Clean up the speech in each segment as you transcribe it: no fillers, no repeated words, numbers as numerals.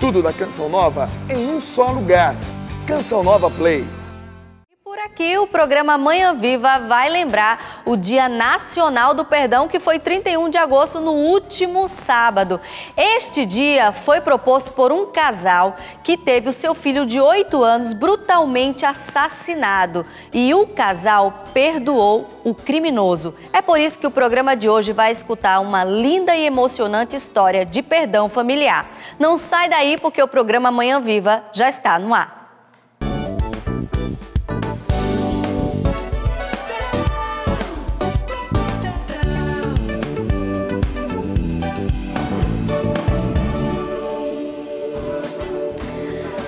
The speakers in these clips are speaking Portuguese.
Tudo da Canção Nova em um só lugar. Canção Nova Play. Por aqui, o programa Manhã Viva vai lembrar o Dia Nacional do Perdão, que foi 31 de agosto, no último sábado. Este dia foi proposto por um casal que teve o seu filho de 8 anos brutalmente assassinado. E o casal perdoou o criminoso. É por isso que o programa de hoje vai escutar uma linda e emocionante história de perdão familiar. Não sai daí, porque o programa Manhã Viva já está no ar.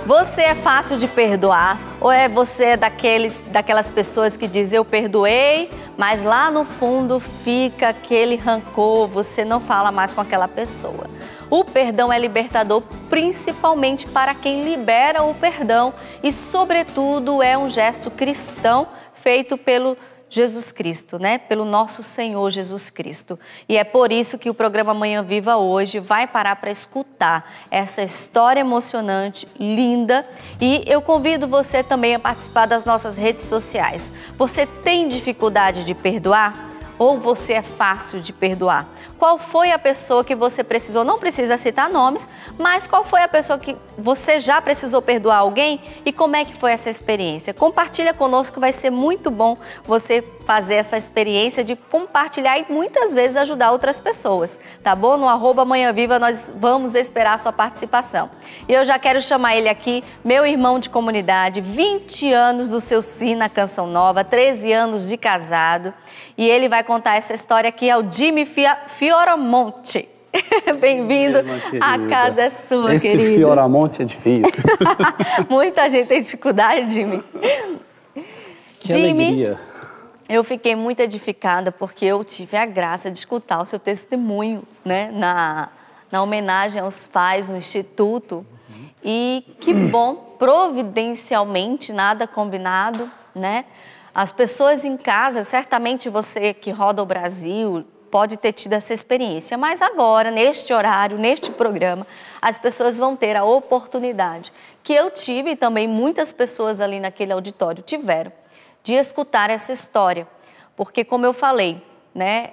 Você é fácil de perdoar ou você é daquelas pessoas que dizem eu perdoei, mas lá no fundo fica aquele rancor, você não fala mais com aquela pessoa? O perdão é libertador, principalmente para quem libera o perdão e, sobretudo, é um gesto cristão feito pelo Jesus Cristo, né? Pelo nosso Senhor Jesus Cristo. E é por isso que o programa Manhã Viva hoje vai parar para escutar essa história emocionante, linda. E eu convido você também a participar das nossas redes sociais. Você tem dificuldade de perdoar? Ou você é fácil de perdoar? Qual foi a pessoa que você precisou? Não precisa citar nomes, mas qual foi a pessoa que você já precisou perdoar alguém? E como é que foi essa experiência? Compartilha conosco, vai ser muito bom você fazer essa experiência de compartilhar e muitas vezes ajudar outras pessoas, tá bom? No @Manhã Viva nós vamos esperar a sua participação. E eu já quero chamar ele aqui, meu irmão de comunidade, 20 anos do seu sim na Canção Nova, 13 anos de casado. E ele vai contar essa história aqui, é o Jimmy Fioramonte. Bem-vindo, a casa é sua, esse querido. Esse Fioramonte é difícil. Muita gente tem dificuldade, Jimmy. Que Jimmy, alegria. eu fiquei muito edificada porque eu tive a graça de escutar o seu testemunho, né, na homenagem aos pais no Instituto. E que bom, providencialmente, nada combinado, né? As pessoas em casa, certamente você que roda o Brasil pode ter tido essa experiência, mas agora, neste horário, neste programa, as pessoas vão ter a oportunidade, que eu tive e também muitas pessoas ali naquele auditório tiveram, de escutar essa história. Porque, como eu falei, né,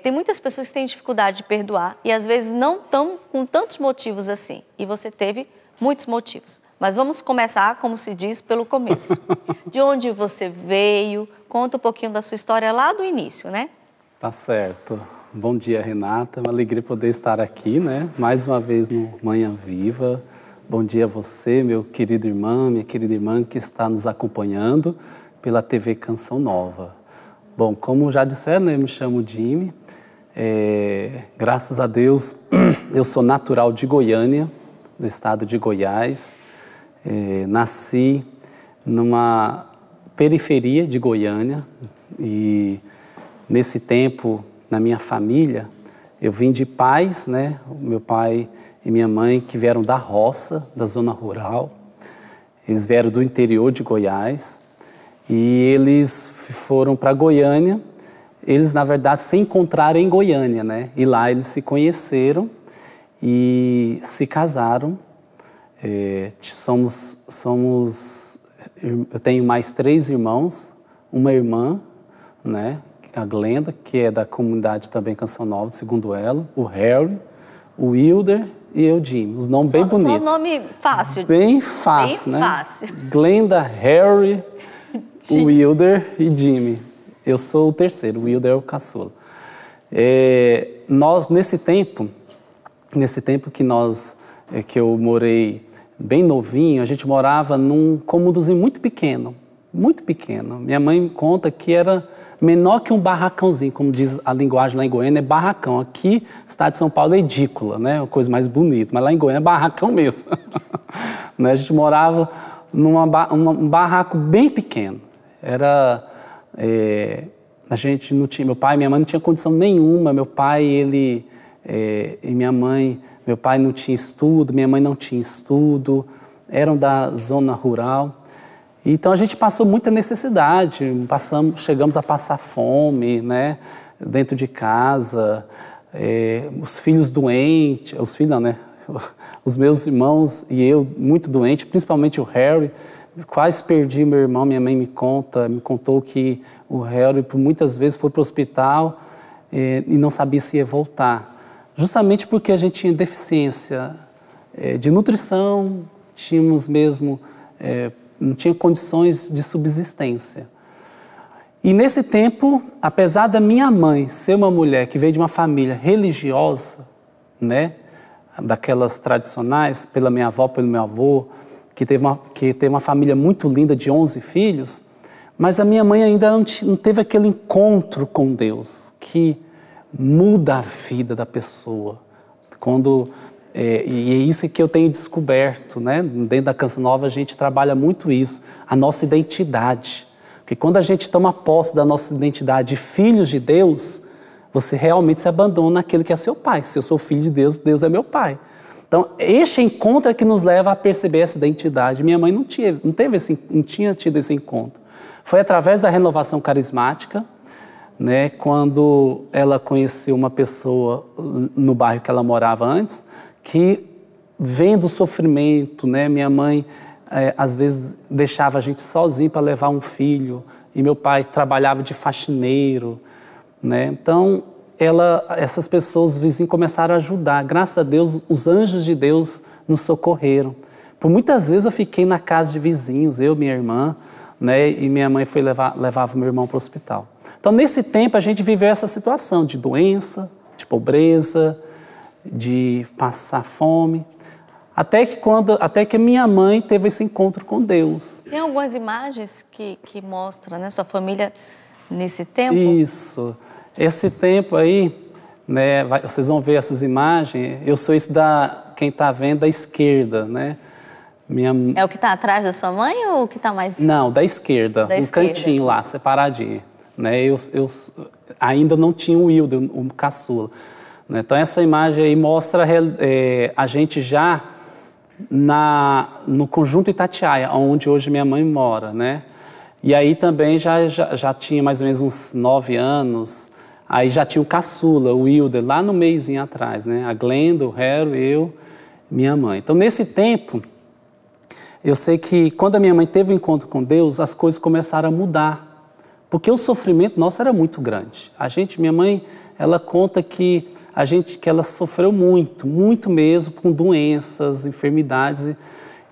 tem muitas pessoas que têm dificuldade de perdoar e às vezes não estão com tantos motivos assim. E você teve muitos motivos. Mas vamos começar, como se diz, pelo começo. De onde você veio? Conta um pouquinho da sua história lá do início, né? Tá certo. Bom dia, Renata. Uma alegria poder estar aqui, né? Mais uma vez no Manhã Viva. Bom dia a você, meu querido irmão, minha querida irmã que está nos acompanhando pela TV Canção Nova. Bom, como já disseram, né, eu me chamo Jimmy. Graças a Deus, eu sou natural de Goiânia, do estado de Goiás. Nasci numa periferia de Goiânia e nesse tempo, na minha família, eu vim de pais, né? O meu pai e minha mãe que vieram da roça, da zona rural. Eles vieram do interior de Goiás e eles foram para Goiânia. Eles, na verdade, se encontraram em Goiânia, né? E lá eles se conheceram e se casaram. Eu tenho mais 3 irmãos, uma irmã, né? A Glenda, que é da comunidade também Canção Nova, segundo ela, o Harry, o Wilder e eu, Jimmy. Os nomes bem bonitos. Só nome fácil. Bem fácil, bem né? Fácil. Glenda, Harry, o Wilder e Jimmy. Eu sou o terceiro, o Wilder é o caçula. Nós, nesse tempo que eu morei bem novinho, a gente morava num cômodozinho muito pequeno. Muito pequeno. Minha mãe conta que era menor que um barracãozinho, como diz a linguagem lá em Goiânia, é barracão. Aqui, estado de São Paulo é edícula, né? Uma coisa mais bonita, mas lá em Goiânia é barracão mesmo. Né? A gente morava num barraco bem pequeno. A gente não tinha, meu pai e minha mãe não tinham condição nenhuma. Meu pai, e minha mãe, meu pai não tinha estudo, minha mãe não tinha estudo, eram da zona rural. Então a gente passou muita necessidade, chegamos a passar fome, né, dentro de casa, os filhos doentes, os filhos não, né, os meus irmãos e eu muito doentes, principalmente o Harry. Quase perdi meu irmão, minha mãe me contou que o Harry por muitas vezes foi para o hospital e não sabia se ia voltar. Justamente porque a gente tinha deficiência de nutrição, tínhamos mesmo, não tinha condições de subsistência. E nesse tempo, apesar da minha mãe ser uma mulher que veio de uma família religiosa, né, daquelas tradicionais, pela minha avó, pelo meu avô, que teve uma família muito linda de 11 filhos, mas a minha mãe ainda não teve aquele encontro com Deus, que muda a vida da pessoa. E é isso que eu tenho descoberto, né? Dentro da Canção Nova a gente trabalha muito isso, a nossa identidade. Porque quando a gente toma posse da nossa identidade de filhos de Deus, você realmente se abandona naquele que é seu pai. Se eu sou filho de Deus, Deus é meu pai. Então, este encontro é que nos leva a perceber essa identidade. Minha mãe não tinha tido esse encontro. Foi através da renovação carismática, né, quando ela conheceu uma pessoa no bairro que ela morava antes, que vendo o sofrimento, né, minha mãe às vezes deixava a gente sozinho para levar um filho, e meu pai trabalhava de faxineiro, né? Então essas pessoas, os vizinhos, começaram a ajudar. Graças a Deus, os anjos de Deus nos socorreram. Por muitas vezes eu fiquei na casa de vizinhos, eu, minha irmã, né, e minha mãe levava meu irmão para o hospital. Então, nesse tempo, a gente viveu essa situação de doença, de pobreza, de passar fome, até que minha mãe teve esse encontro com Deus. Tem algumas imagens que mostram, né, sua família nesse tempo? Isso. Esse tempo aí, né, vocês vão ver essas imagens, eu sou esse quem está vendo da esquerda, né? É o que está atrás da sua mãe ou o que está mais... Não, da esquerda, cantinho lá, separadinho. Né? Eu ainda não tinha o Wilder, o caçula. Né? Então essa imagem aí mostra a gente já no Conjunto Itatiaia, onde hoje minha mãe mora, né? E aí também já tinha mais ou menos uns 9 anos, aí já tinha o caçula, o Wilder, lá no meizinho atrás, né? A Glenda, o Harry, eu, minha mãe. Então nesse tempo, eu sei que quando a minha mãe teve o encontro com Deus, as coisas começaram a mudar. Porque o sofrimento nosso era muito grande. Minha mãe, ela conta que ela sofreu muito, muito mesmo, com doenças, enfermidades.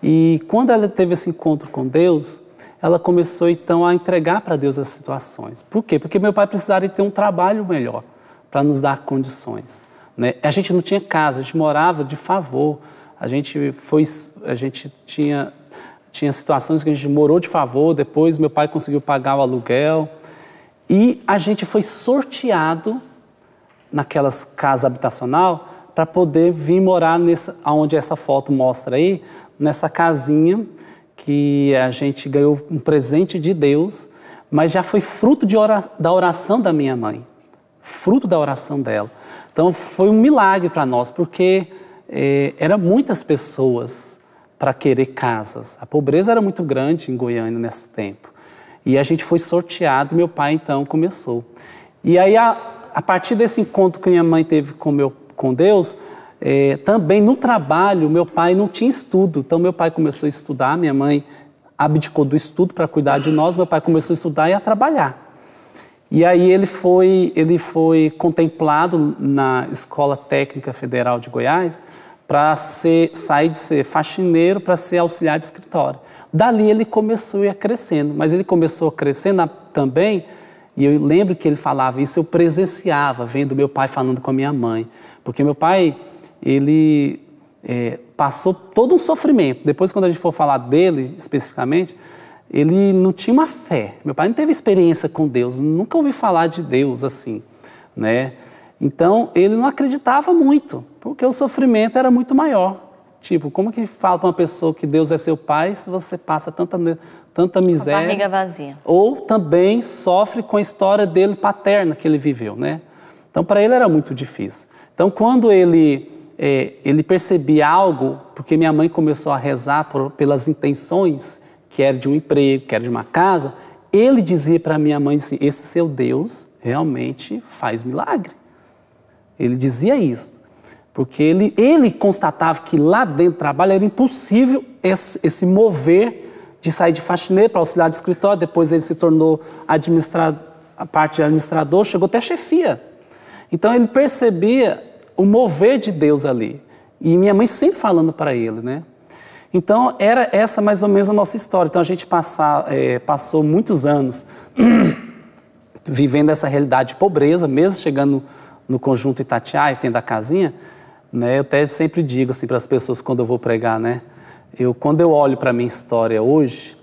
E quando ela teve esse encontro com Deus, ela começou então a entregar para Deus as situações. Por quê? Porque meu pai precisaria ter um trabalho melhor para nos dar condições. Né? A gente não tinha casa, a gente morava de favor. A gente tinha situações que a gente morou de favor, depois meu pai conseguiu pagar o aluguel. E a gente foi sorteado naquelas casas habitacional para poder vir morar onde essa foto mostra aí, nessa casinha que a gente ganhou um presente de Deus, mas já foi fruto da oração da minha mãe, fruto da oração dela. Então foi um milagre para nós, porque eram muitas pessoas para querer casas. A pobreza era muito grande em Goiânia nesse tempo. E a gente foi sorteado, meu pai então começou. E aí a partir desse encontro que minha mãe teve com Deus, também no trabalho, meu pai não tinha estudo. Então meu pai começou a estudar, minha mãe abdicou do estudo para cuidar de nós, meu pai começou a estudar e a trabalhar. E aí ele foi contemplado na Escola Técnica Federal de Goiás para sair de ser faxineiro para ser auxiliar de escritório. Dali ele começou a ir crescendo, mas ele começou a crescer também, e eu lembro que ele falava isso, eu presenciava, vendo meu pai falando com a minha mãe, porque meu pai, ele passou todo um sofrimento. Depois, quando a gente for falar dele especificamente, ele não tinha uma fé. Meu pai não teve experiência com Deus, nunca ouvi falar de Deus assim, né? Então, ele não acreditava muito, porque o sofrimento era muito maior. Tipo, como que fala para uma pessoa que Deus é seu pai se você passa tanta miséria? Com a barriga vazia. Ou também sofre com a história dele paterna que ele viveu, né? Então, para ele era muito difícil. Então, quando ele percebia algo, porque minha mãe começou a rezar pelas intenções, que era de um emprego, que era de uma casa, ele dizia para minha mãe assim, esse seu Deus realmente faz milagre. Ele dizia isso. Porque ele constatava que lá dentro do trabalho era impossível esse mover de sair de faxineiro para auxiliar de escritório, depois ele se tornou a parte de administrador, chegou até a chefia. Então ele percebia o mover de Deus ali. E minha mãe sempre falando para ele, né? Então era essa mais ou menos a nossa história. Então a gente passou muitos anos vivendo essa realidade de pobreza, mesmo chegando no conjunto Itatiaia, tendo a casinha, né? Eu até sempre digo assim para as pessoas quando eu vou pregar, né? Quando eu olho para a minha história hoje,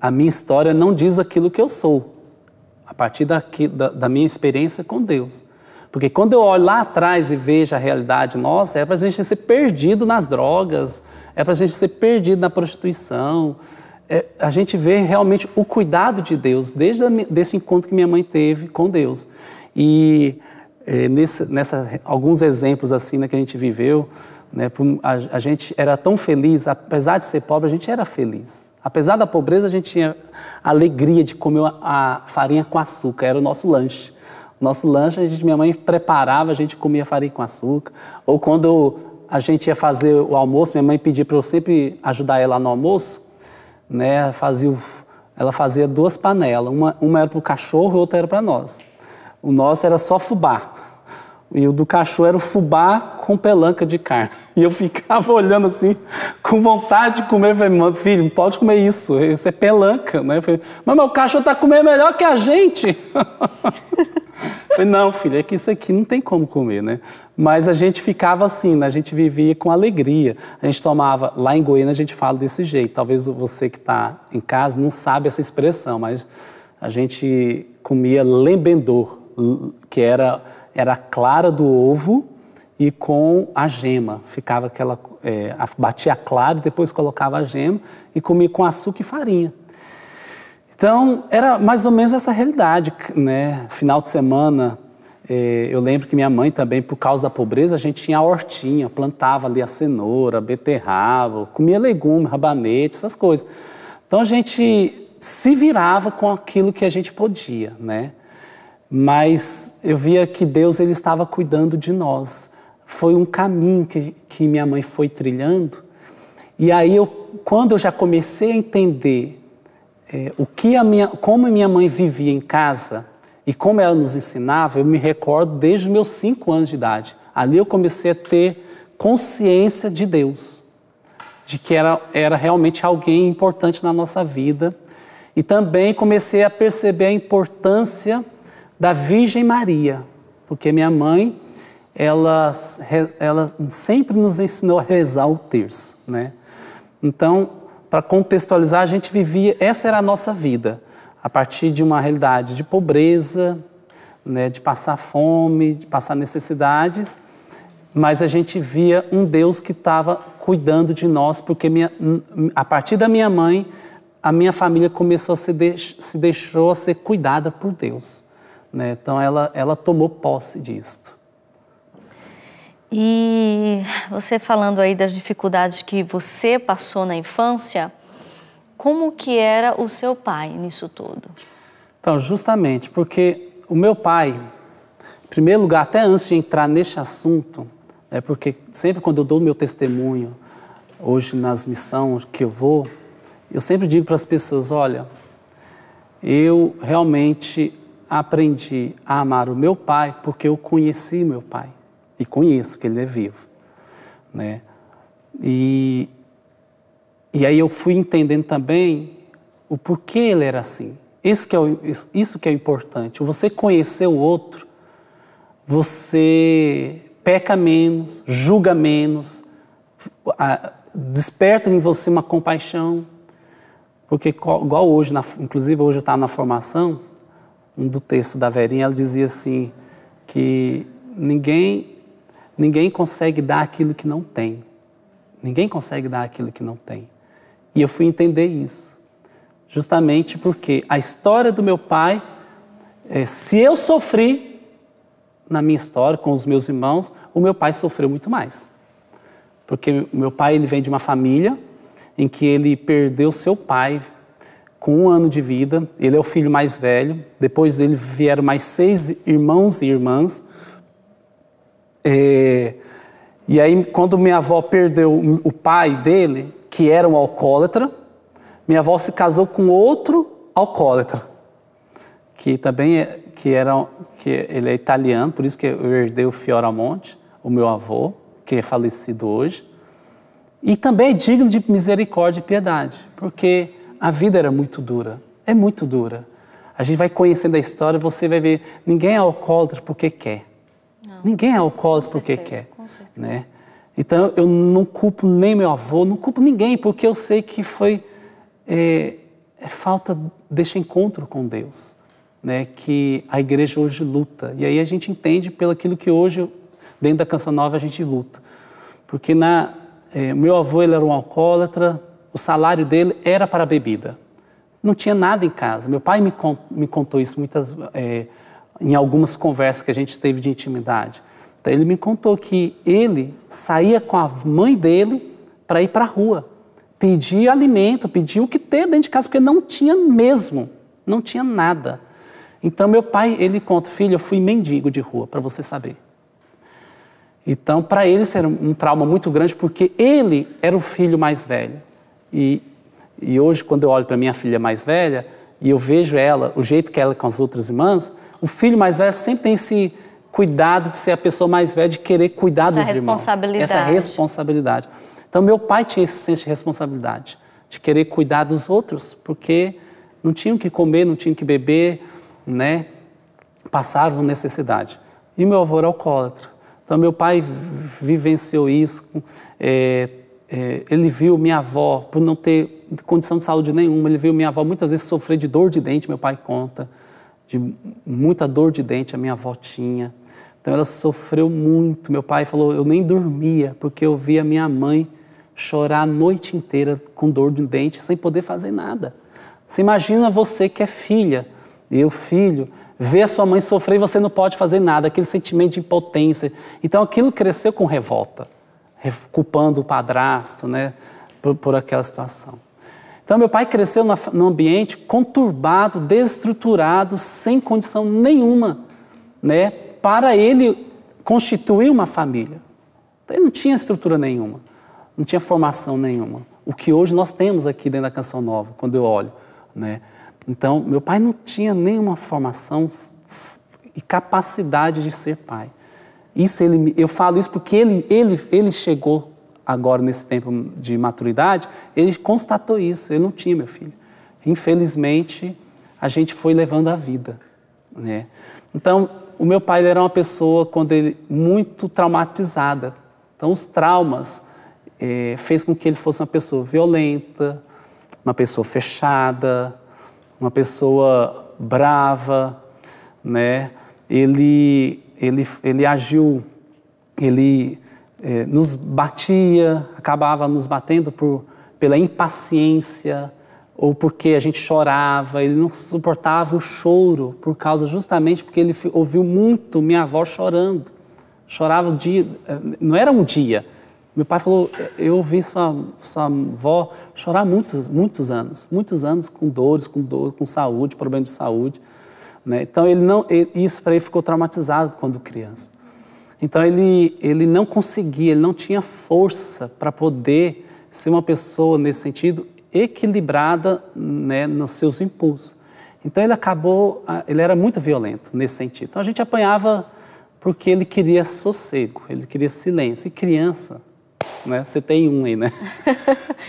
a minha história não diz aquilo que eu sou, a partir da minha experiência com Deus. Porque quando eu olho lá atrás e vejo a realidade nossa, é para a gente ser perdido nas drogas, é para a gente ser perdido na prostituição. A gente vê realmente o cuidado de Deus, desde desse encontro que minha mãe teve com Deus. E alguns exemplos assim, né, que a gente viveu, né, a gente era tão feliz, apesar de ser pobre, a gente era feliz. Apesar da pobreza, a gente tinha a alegria de comer a farinha com açúcar, era o nosso lanche. Nosso lanche, minha mãe preparava, a gente comia farinha com açúcar. Ou quando a gente ia fazer o almoço, minha mãe pedia para eu sempre ajudar ela no almoço, né? Ela fazia 2 panelas, uma era para o cachorro e outra era para nós. O nosso era só fubá. E o do cachorro era o fubá com pelanca de carne. E eu ficava olhando assim, com vontade de comer. Eu falei, filho, não pode comer isso é pelanca, né? Eu falei, mas meu cachorro está comendo melhor que a gente. Eu falei, não, filho, é que isso aqui não tem como comer, né? Mas a gente ficava assim, né? A gente vivia com alegria. A gente tomava, lá em Goiânia a gente fala desse jeito. Talvez você que está em casa não sabe essa expressão, mas a gente comia lembendor, que era a clara do ovo e com a gema. Ficava batia a clara e depois colocava a gema e comia com açúcar e farinha. Então, era mais ou menos essa realidade, né? Final de semana, eu lembro que minha mãe também, por causa da pobreza, a gente tinha a hortinha, plantava ali a cenoura, beterraba, comia legume, rabanete, essas coisas. Então, a gente se virava com aquilo que a gente podia, né? Mas eu via que Deus ele estava cuidando de nós. Foi um caminho que minha mãe foi trilhando. E aí, quando eu já comecei a entender como minha mãe vivia em casa e como ela nos ensinava, eu me recordo desde os meus 5 anos de idade. Ali eu comecei a ter consciência de Deus, de que era realmente alguém importante na nossa vida. E também comecei a perceber a importância da Virgem Maria, porque minha mãe, ela sempre nos ensinou a rezar o terço, né? Então, para contextualizar, a gente vivia, essa era a nossa vida, a partir de uma realidade de pobreza, né, de passar fome, de passar necessidades, mas a gente via um Deus que estava cuidando de nós, porque a partir da minha mãe, a minha família começou se deixou a ser cuidada por Deus, né? Então ela tomou posse disto. E você falando aí das dificuldades que você passou na infância, como que era o seu pai nisso tudo? Então, justamente porque o meu pai, em primeiro lugar, até antes de entrar neste assunto, porque sempre quando eu dou o meu testemunho, hoje nas missões que eu vou, eu sempre digo para as pessoas, olha, eu realmente aprendi a amar o meu pai porque eu conheci meu pai. E conheço que ele é vivo, né? E aí eu fui entendendo também o porquê ele era assim. Isso que é importante. Você conhecer o outro, você peca menos, julga menos, desperta em você uma compaixão. Porque igual hoje, inclusive hoje eu estava na formação, do texto da Verinha, ela dizia assim, que ninguém consegue dar aquilo que não tem. Ninguém consegue dar aquilo que não tem. E eu fui entender isso. Justamente porque a história do meu pai, se eu sofri na minha história com os meus irmãos, o meu pai sofreu muito mais. Porque o meu pai ele vem de uma família em que ele perdeu seu pai com 1 ano de vida. Ele é o filho mais velho. Depois dele vieram mais 6 irmãos e irmãs. E aí, quando minha avó perdeu o pai dele, que era um alcoólatra, minha avó se casou com outro alcoólatra, que também ele é italiano, por isso que eu herdei o Fioramonte, o meu avô, que é falecido hoje. E também é digno de misericórdia e piedade, porque a vida era muito dura, é muito dura. A gente vai conhecendo a história, você vai ver, ninguém é alcoólatra porque quer. Não, ninguém é alcoólatra porque quer. Com certeza. Né? Então, eu não culpo nem meu avô, não culpo ninguém, porque eu sei que foi falta desse encontro com Deus, né? Que a igreja hoje luta. E aí a gente entende pelo aquilo que hoje, dentro da Canção Nova, a gente luta. Porque meu avô ele era um alcoólatra, o salário dele era para a bebida. Não tinha nada em casa. Meu pai me contou isso em algumas conversas que a gente teve de intimidade. Então, ele me contou que ele saía com a mãe dele para ir para a rua, pedir alimento, pedir o que ter dentro de casa, porque não tinha mesmo, não tinha nada. Então, meu pai, ele conta, filho, eu fui mendigo de rua, para você saber. Então, para ele, isso era um trauma muito grande, porque ele era o filho mais velho. E hoje, quando eu olho para minha filha mais velha, e eu vejo ela, o jeito que ela é com as outras irmãs, o filho mais velho sempre tem esse cuidado de ser a pessoa mais velha, de querer cuidar dos irmãos. Essa responsabilidade. Então, meu pai tinha esse senso de responsabilidade, de querer cuidar dos outros, porque não tinham que comer, não tinham que beber, né? Passavam necessidade. E meu avô era alcoólatra. Então, meu pai vivenciou isso. Ele viu minha avó, por não ter condição de saúde nenhuma, ele viu minha avó muitas vezes sofrer de dor de dente, meu pai conta, de muita dor de dente a minha avó tinha. Então ela sofreu muito. Meu pai falou, eu nem dormia, porque eu via minha mãe chorar a noite inteira com dor de dente, sem poder fazer nada. Você imagina você que é filha, eu filho, ver a sua mãe sofrer e você não pode fazer nada, aquele sentimento de impotência. Então aquilo cresceu com revolta, culpando o padrasto, né, por aquela situação. Então, meu pai cresceu num ambiente conturbado, desestruturado, sem condição nenhuma, né, para ele constituir uma família. Então, ele não tinha estrutura nenhuma, não tinha formação nenhuma. O que hoje nós temos aqui dentro da Canção Nova, quando eu olho, né? Então, meu pai não tinha nenhuma formação e capacidade de ser pai. Eu falo isso porque ele chegou agora nesse tempo de maturidade, ele constatou isso, ele não tinha, meu filho. Infelizmente, a gente foi levando a vida, né? Então, o meu pai era uma pessoa muito traumatizada. Então, os traumas fez com que ele fosse uma pessoa violenta, uma pessoa fechada, uma pessoa brava, né? Ele agiu, nos batia, acabava nos batendo pela impaciência ou porque a gente chorava. Ele não suportava o choro justamente porque ele ouviu muito minha avó chorando. Chorava o dia, não era um dia. Meu pai falou, eu ouvi sua avó chorar muitos anos com dores, com saúde, problemas de saúde, né? Então isso para ele ficou traumatizado quando criança. Então ele não conseguia, ele não tinha força para poder ser uma pessoa nesse sentido equilibrada, né, nos seus impulsos. Então ele era muito violento nesse sentido. Então a gente apanhava porque ele queria sossego, ele queria silêncio. E criança, né? Você tem um aí, né?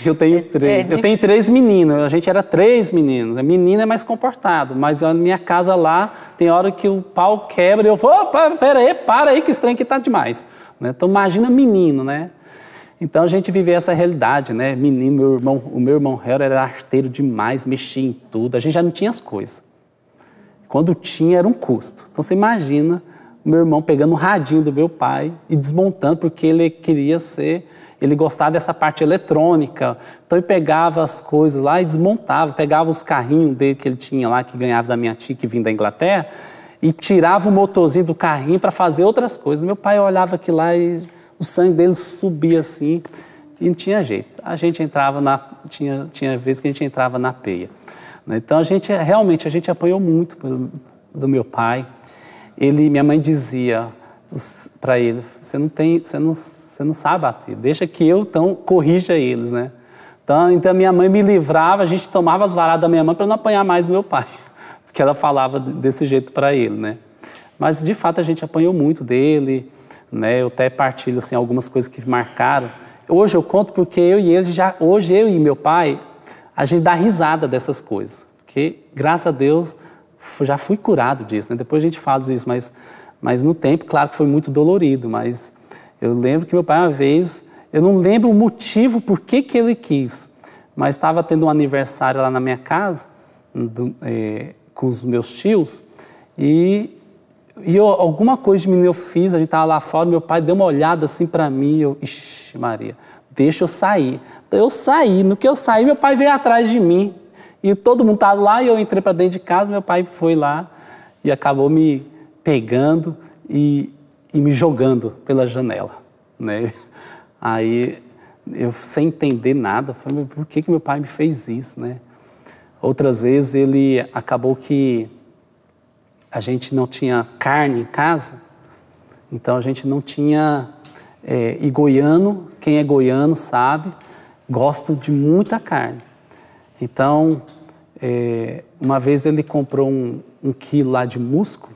Eu tenho 3. Eu tenho 3 meninos, a gente era 3 meninos. A menina é mais comportada, mas na minha casa lá, tem hora que o pau quebra e eu falo, para aí que esse trem aqui tá demais. Né? Então imagina menino, né? Então a gente vivia essa realidade, né? Menino, o meu irmão Hero era arteiro demais, mexia em tudo, a gente já não tinha as coisas. Quando tinha era um custo. Então você imagina o meu irmão pegando o radinho do meu pai e desmontando, porque ele gostava dessa parte eletrônica. Então ele pegava as coisas lá e desmontava, pegava os carrinhos dele que ele tinha lá, que ganhava da minha tia que vinha da Inglaterra, e tirava o motorzinho do carrinho para fazer outras coisas. Meu pai olhava aquilo lá e o sangue dele subia assim e não tinha jeito. A gente entrava tinha vezes que a gente entrava na peia. Então a gente apanhou muito do meu pai. Minha mãe dizia, para ele, você não sabe bater, deixa que eu então corrija eles, né? Então minha mãe me livrava, a gente tomava as varadas da minha mãe para não apanhar mais o meu pai, porque ela falava desse jeito para ele, né? Mas de fato a gente apanhou muito dele, né? Eu até partilho assim algumas coisas que marcaram. Hoje eu conto porque hoje eu e meu pai, a gente dá risada dessas coisas, porque graças a Deus já fui curado disso, né? Depois a gente fala disso, mas no tempo, claro que foi muito dolorido, mas eu lembro que meu pai uma vez, eu não lembro o motivo por que ele quis, mas estava tendo um aniversário lá na minha casa, com os meus tios, e alguma coisa de menino eu fiz, a gente estava lá fora, meu pai deu uma olhada assim para mim, ixi Maria, deixa eu sair. Eu saí, no que eu saí, meu pai veio atrás de mim, e todo mundo estava lá, e eu entrei para dentro de casa, meu pai foi lá e acabou me pegando e me jogando pela janela, né? Aí, eu sem entender nada, falei, por que meu pai me fez isso, né? Outras vezes, ele acabou que a gente não tinha carne em casa, então a gente não tinha... e goiano, quem é goiano sabe, gosta de muita carne. Então, uma vez ele comprou um quilo lá de músculo,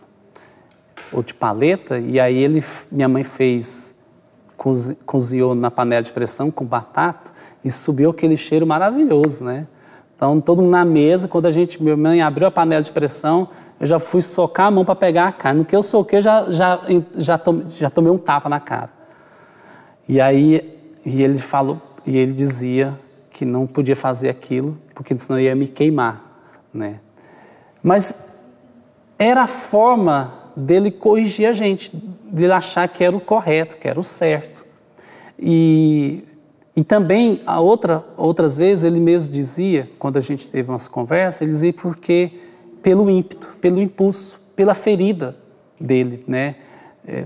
ou de paleta, e aí minha mãe cozinhou na panela de pressão com batata e subiu aquele cheiro maravilhoso, né? Então, todo mundo na mesa, quando minha mãe abriu a panela de pressão, eu já fui socar a mão para pegar a carne. No que eu soquei, já tomei um tapa na cara. E aí, ele dizia que não podia fazer aquilo, porque senão ia me queimar, né? Mas era a forma dele corrigir a gente, dele achar que era o correto, que era o certo. E também, outras vezes, ele mesmo dizia, quando a gente teve umas conversas, ele dizia porque pelo ímpeto, pelo impulso, pela ferida dele, né?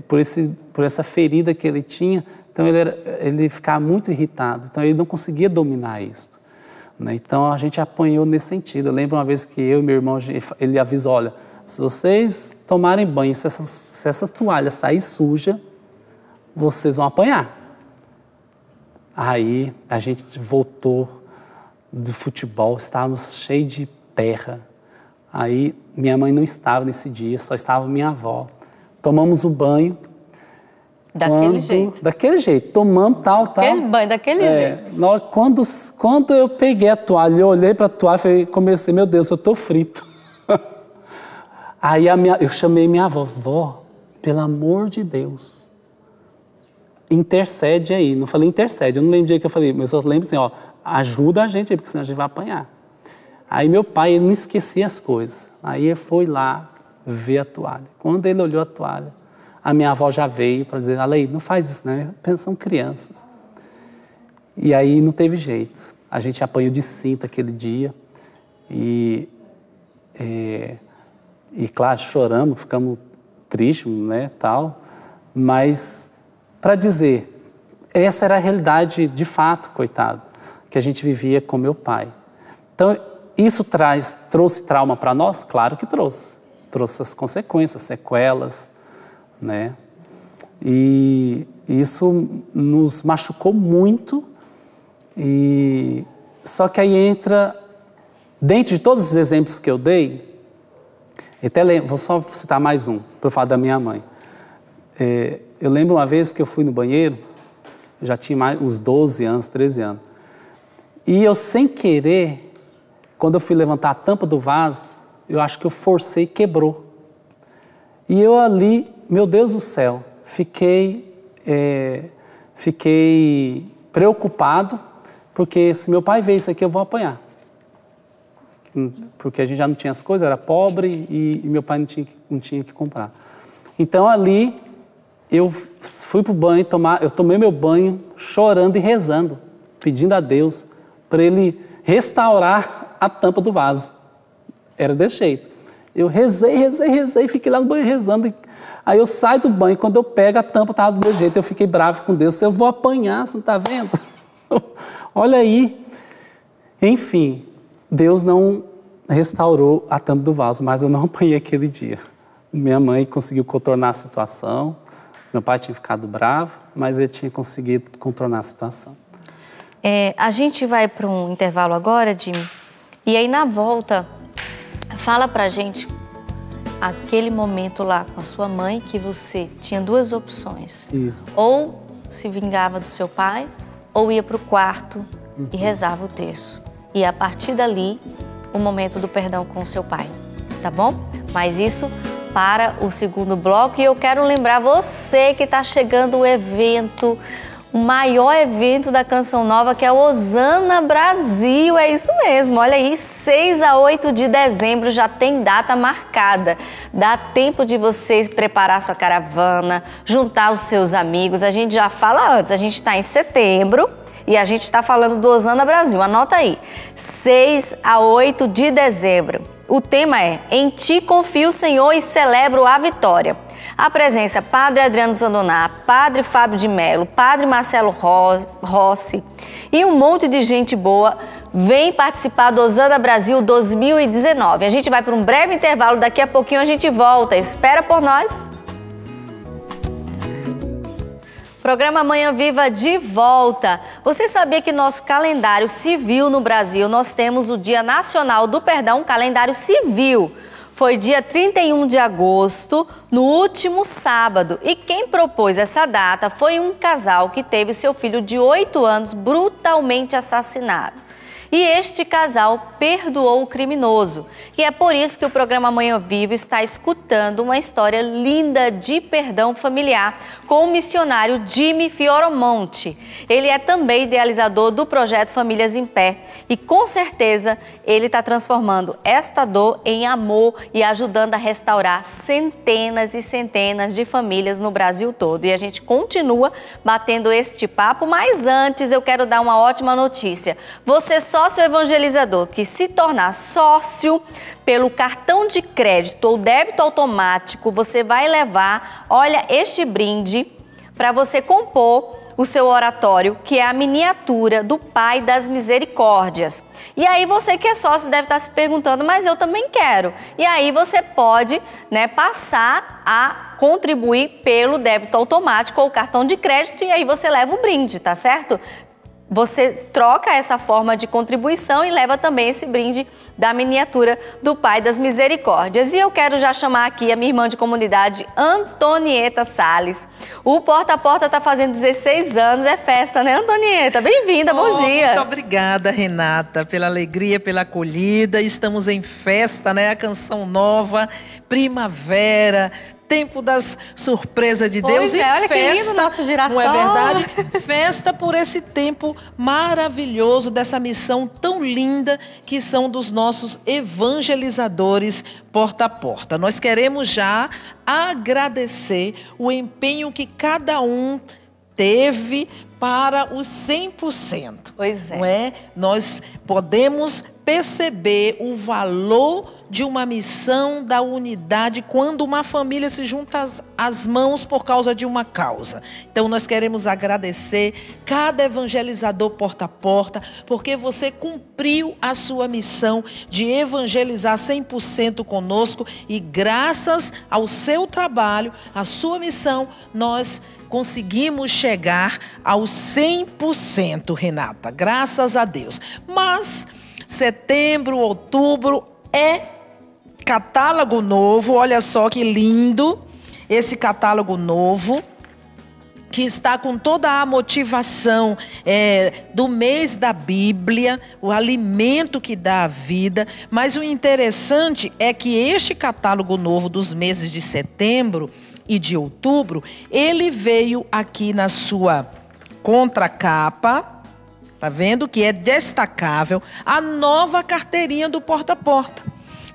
Por essa ferida que ele tinha, então ele ficava muito irritado, então ele não conseguia dominar isso, né? Então a gente apanhou nesse sentido. Eu lembro uma vez que eu e meu irmão, ele avisou, olha, se vocês tomarem banho, se essa toalha sair suja, vocês vão apanhar. Aí a gente voltou do futebol, estávamos cheios de terra. Aí minha mãe não estava nesse dia, só estava minha avó. Tomamos o banho. Daquele jeito. Daquele jeito, tomamos tal. Aquele banho, daquele jeito. Quando eu peguei a toalha, eu olhei para a toalha e comecei, meu Deus, eu estou frito. Aí eu chamei minha avó, vó, pelo amor de Deus, intercede aí. Não falei intercede, eu não lembro o dia que eu falei, mas eu lembro assim, ó, ajuda a gente aí, porque senão a gente vai apanhar. Aí meu pai, ele não esquecia as coisas. Aí ele foi lá ver a toalha. Quando ele olhou a toalha, a minha avó já veio para dizer, Alei, não faz isso, né? São crianças. E aí não teve jeito. A gente apanhou de cinta aquele dia e claro, choramos, ficamos tristes, né, tal. Mas, para dizer, essa era a realidade de fato, coitado, que a gente vivia com meu pai. Então, isso trouxe trauma para nós? Claro que trouxe. Trouxe as consequências, sequelas, né? E isso nos machucou muito. Só que aí entra, dentro de todos os exemplos que eu dei, vou só citar mais um, para eu falar da minha mãe. Eu lembro uma vez que eu fui no banheiro, eu já tinha uns 12 anos, 13 anos, e eu, sem querer, quando eu fui levantar a tampa do vaso, eu acho que eu forcei e quebrou. E eu ali, meu Deus do céu, fiquei preocupado, porque se meu pai ver isso aqui, eu vou apanhar. Porque a gente já não tinha as coisas, era pobre e meu pai não tinha que comprar. Então ali, eu fui para o banho, eu tomei meu banho chorando e rezando, pedindo a Deus para Ele restaurar a tampa do vaso. Era desse jeito. Eu rezei, fiquei lá no banho rezando. Aí eu saio do banho, quando eu pego a tampa, estava do meu jeito. Eu fiquei bravo com Deus. Eu vou apanhar, você não está vendo? Olha aí. Enfim, Deus não restaurou a tampa do vaso, mas eu não apanhei aquele dia. Minha mãe conseguiu contornar a situação Meu pai tinha ficado bravo, mas ele tinha conseguido contornar a situação. A gente vai para um intervalo agora, Jimmy, e aí na volta, fala pra gente aquele momento lá com a sua mãe que você tinha duas opções. Isso. Ou se vingava do seu pai, ou ia para o quarto e rezava o terço. E a partir dali, o momento do perdão com o seu pai, tá bom? Mas isso para o segundo bloco. E eu quero lembrar você que está chegando o evento, o maior evento da Canção Nova, que é o Osana Brasil. É isso mesmo, olha aí, 6 a 8 de dezembro já tem data marcada. Dá tempo de você preparar sua caravana, juntar os seus amigos. A gente já fala antes, a gente está em setembro e a gente está falando do Osana Brasil. Anota aí, 6 a 8 de dezembro. O tema é Em Ti Confio, Senhor, e Celebro a Vitória. A presença Padre Adriano Zandoná, Padre Fábio de Mello, Padre Marcelo Rossi e um monte de gente boa vem participar do Osana Brasil 2019. A gente vai para um breve intervalo, daqui a pouquinho a gente volta. Espera por nós. Programa Manhã Viva de volta. Você sabia que nosso calendário civil no Brasil, nós temos o Dia Nacional do Perdão, calendário civil. Foi dia 31 de agosto, no último sábado. E quem propôs essa data foi um casal que teve seu filho de 8 anos brutalmente assassinado. E este casal perdoou o criminoso. E é por isso que o programa Manhã Viva está escutando uma história linda de perdão familiar com o missionário Jimmy Fioramonte. Ele é também idealizador do projeto Famílias em Pé. E com certeza ele está transformando esta dor em amor e ajudando a restaurar centenas e centenas de famílias no Brasil todo. E a gente continua batendo este papo, mas antes eu quero dar uma ótima notícia. Você sócio evangelizador que se tornar sócio pelo cartão de crédito ou débito automático, você vai levar, olha, este brinde para você compor o seu oratório, que é a miniatura do Pai das Misericórdias. E aí você que é sócio deve estar se perguntando, mas eu também quero. E aí você pode, passar a contribuir pelo débito automático ou cartão de crédito e aí você leva o brinde, tá certo? Você troca essa forma de contribuição e leva também esse brinde da miniatura do Pai das Misericórdias. E eu quero já chamar aqui a minha irmã de comunidade, Antonieta Salles. O Porta a Porta está fazendo 16 anos, é festa, né, Antonieta? Bem-vinda, bom dia. Muito obrigada, Renata, pela alegria, pela acolhida. Estamos em festa, né? A Canção Nova, primavera, tempo das surpresas de Deus. Pois é, olha que lindo nosso girassol. Não é verdade? Festa por esse tempo maravilhoso dessa missão tão linda que são dos nossos evangelizadores porta a porta. Nós queremos já agradecer o empenho que cada um teve para os 100%. Pois é. Não é? Nós podemos perceber o valor de uma missão da unidade quando uma família se junta as mãos por causa de uma causa. Então nós queremos agradecer cada evangelizador porta a porta, porque você cumpriu a sua missão de evangelizar 100% conosco e graças ao seu trabalho, à sua missão, nós conseguimos chegar aos 100%, Renata, graças a Deus. Mas setembro, outubro é catálogo novo, olha só que lindo esse catálogo novo, que está com toda a motivação do mês da Bíblia, o alimento que dá a vida. Mas o interessante é que este catálogo novo dos meses de setembro e de outubro, ele veio aqui na sua contracapa, tá vendo? Que é destacável, a nova carteirinha do porta a porta.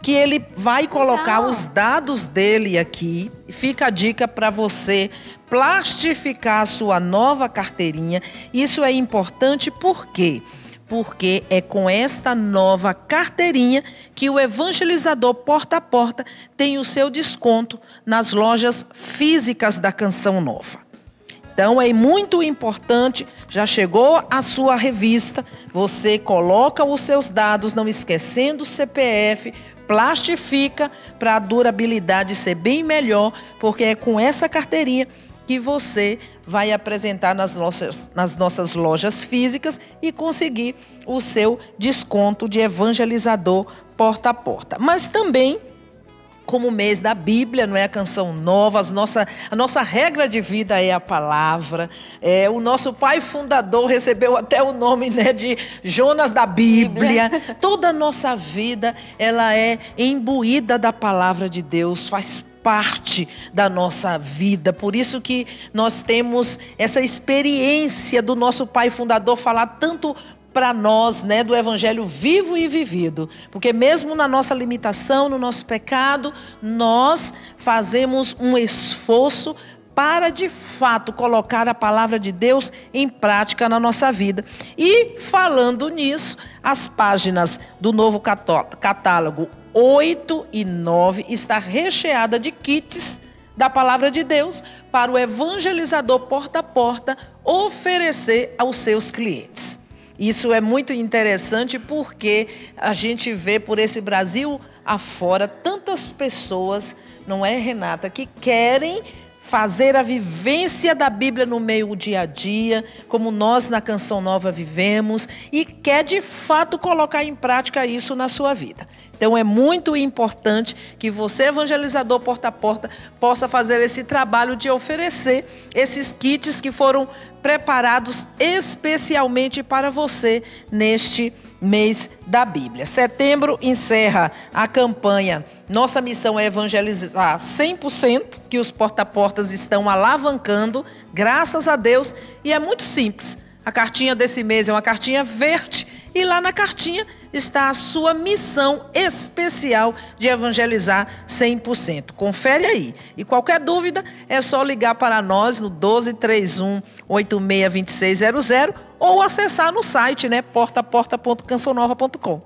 Que ele vai colocar os dados dele aqui. Fica a dica para você plastificar a sua nova carteirinha. Isso é importante por quê? Porque é com esta nova carteirinha que o evangelizador porta a porta tem o seu desconto nas lojas físicas da Canção Nova. Então é muito importante, já chegou a sua revista, você coloca os seus dados, não esquecendo o CPF, plastifica para a durabilidade ser bem melhor, porque é com essa carteirinha que você vai apresentar nas nossas lojas físicas e conseguir o seu desconto de evangelizador porta a porta. Mas também, como mês da Bíblia, não é a canção nova, a nossa regra de vida é a palavra. O nosso pai fundador recebeu até o nome, né, de Jonas da Bíblia. Toda a nossa vida, ela é imbuída da palavra de Deus, faz parte da nossa vida. Por isso que nós temos essa experiência do nosso pai fundador falar tanto para nós, né, do evangelho vivo e vivido, porque mesmo na nossa limitação, no nosso pecado, nós fazemos um esforço para de fato colocar a palavra de Deus em prática na nossa vida. E falando nisso, as páginas do novo catálogo 8 e 9 está recheada de kits da palavra de Deus para o evangelizador porta a porta oferecer aos seus clientes. Isso é muito interessante porque a gente vê por esse Brasil afora tantas pessoas, não é, Renata, que querem fazer a vivência da Bíblia no meio do dia a dia, como nós na Canção Nova vivemos, e quer de fato colocar em prática isso na sua vida. Então é muito importante que você, evangelizador porta a porta, possa fazer esse trabalho de oferecer esses kits que foram preparados especialmente para você neste mês da Bíblia. Setembro encerra a campanha Nossa Missão é Evangelizar 100%, que os porta-a-portas estão alavancando, graças a Deus, e é muito simples. A cartinha desse mês é uma cartinha verde e lá na cartinha está a sua missão especial de evangelizar 100%. Confere aí. E qualquer dúvida é só ligar para nós no 1231-862600 ou acessar no site, né, portaaporta.cançãonova.com.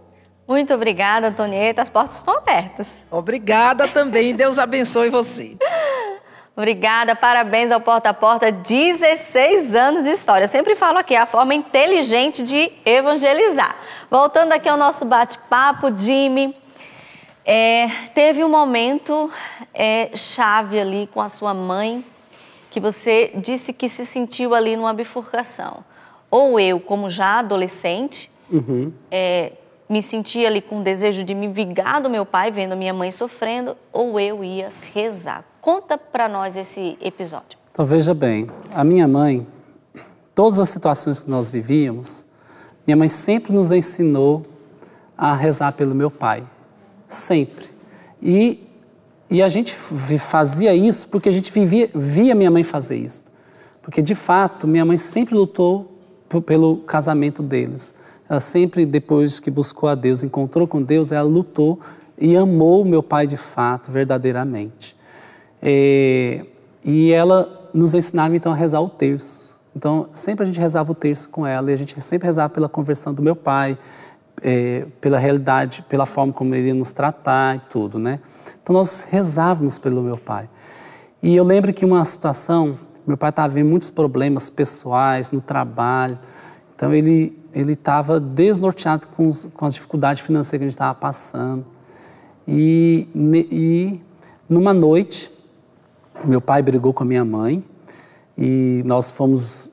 Muito obrigada, Antonieta. As portas estão abertas. Obrigada também. Deus abençoe você. Obrigada, parabéns ao Porta a Porta, 16 anos de história. Eu sempre falo aqui, a forma inteligente de evangelizar. Voltando aqui ao nosso bate-papo, Jimmy, teve um momento chave ali com a sua mãe, que você disse que se sentiu ali numa bifurcação. Ou eu, como já adolescente, me sentia ali com o desejo de me vingar do meu pai, vendo minha mãe sofrendo, ou eu ia rezar. Conta para nós esse episódio. Então, veja bem, a minha mãe, todas as situações que nós vivíamos, minha mãe sempre nos ensinou a rezar pelo meu pai. Sempre. E a gente fazia isso porque a gente via minha mãe fazer isso. Porque, de fato, minha mãe sempre lutou pelo casamento deles. Ela sempre, depois que buscou a Deus, encontrou com Deus, ela lutou e amou meu pai de fato, verdadeiramente. E ela nos ensinava então a rezar o terço. Então sempre a gente rezava o terço com ela e a gente sempre rezava pela conversão do meu pai, pela realidade, pela forma como ele ia nos tratar e tudo, né? Então nós rezávamos pelo meu pai. E eu lembro que uma situação, meu pai estava vendo muitos problemas pessoais no trabalho, então ele estava desnorteado com as dificuldades financeiras que a gente estava passando. E numa noite, meu pai brigou com a minha mãe e nós fomos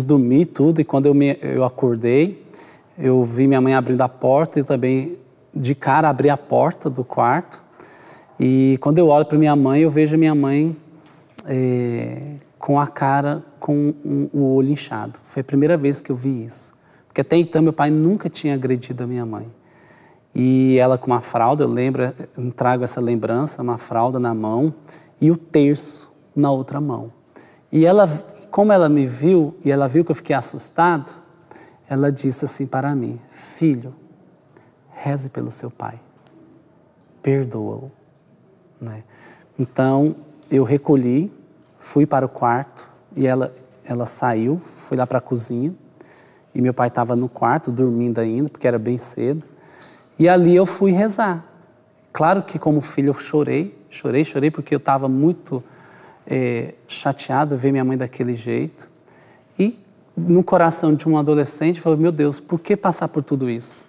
dormir tudo, e quando eu acordei, eu vi minha mãe abrindo a porta e também de cara abri a porta do quarto, e quando eu olho para minha mãe, eu vejo a minha mãe com a cara, com o olho inchado. Foi a primeira vez que eu vi isso, porque até então meu pai nunca tinha agredido a minha mãe. E ela com uma fralda, eu trago essa lembrança, uma fralda na mão e o terço na outra mão. E ela, como ela me viu e ela viu que eu fiquei assustado, ela disse assim para mim: filho, reze pelo seu pai, perdoa-o. Né? Então eu recolhi, fui para o quarto e ela saiu, foi lá para a cozinha e meu pai estava no quarto dormindo ainda, porque era bem cedo. E ali eu fui rezar. Claro que como filho eu chorei porque eu estava muito chateado ver minha mãe daquele jeito. E no coração de um adolescente, eu falei: meu Deus, por que passar por tudo isso?